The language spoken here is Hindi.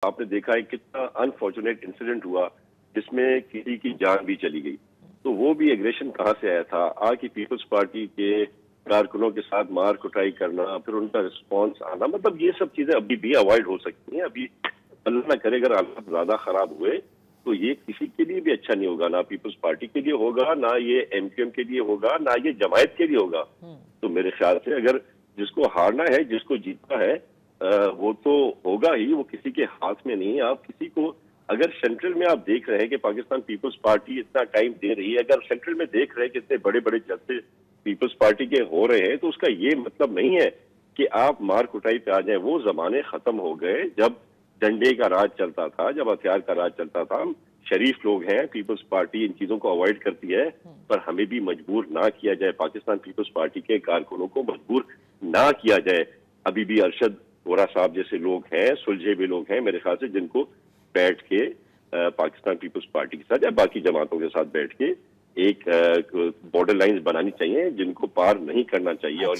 आपने देखा है कितना अनफॉर्चुनेट इंसिडेंट हुआ जिसमें किसी की जान भी चली गई। तो वो भी एग्रेशन कहाँ से आया था? की पीपल्स पार्टी के कारकुनों के साथ मार कुटाई करना, फिर उनका रिस्पॉन्स आना, मतलब ये सब चीजें अभी भी अवॉइड हो सकती हैं। अभी अल्लाह ना करे अगर हालात ज्यादा खराब हुए तो ये किसी के लिए भी अच्छा नहीं होगा, ना पीपल्स पार्टी के लिए होगा, ना ये एमक्यूएम के लिए होगा, ना ये जमायत के लिए होगा। तो मेरे ख्याल से अगर जिसको हारना है, जिसको जीतना है, वो तो होगा ही, वो किसी के हाथ में नहीं है। आप किसी को अगर सेंट्रल में आप देख रहे हैं कि पाकिस्तान पीपल्स पार्टी इतना टाइम दे रही है, अगर सेंट्रल में देख रहे हैं कि इतने बड़े बड़े जलसे पीपल्स पार्टी के हो रहे हैं, तो उसका ये मतलब नहीं है कि आप मार कुटाई पे आ जाए। वो जमाने खत्म हो गए जब डंडे का राज चलता था, जब हथियार का राज चलता था। हम शरीफ लोग हैं, पीपल्स पार्टी इन चीजों को अवॉइड करती है, पर हमें भी मजबूर ना किया जाए, पाकिस्तान पीपल्स पार्टी के कारकुनों को मजबूर ना किया जाए। अभी भी अरशद वोरा साहब जैसे लोग हैं, सुलझे हुए लोग हैं मेरे ख्याल से, जिनको बैठ के पाकिस्तान पीपल्स पार्टी के साथ या बाकी जमातों के साथ बैठ के एक बॉर्डर लाइंस बनानी चाहिए जिनको पार नहीं करना चाहिए। और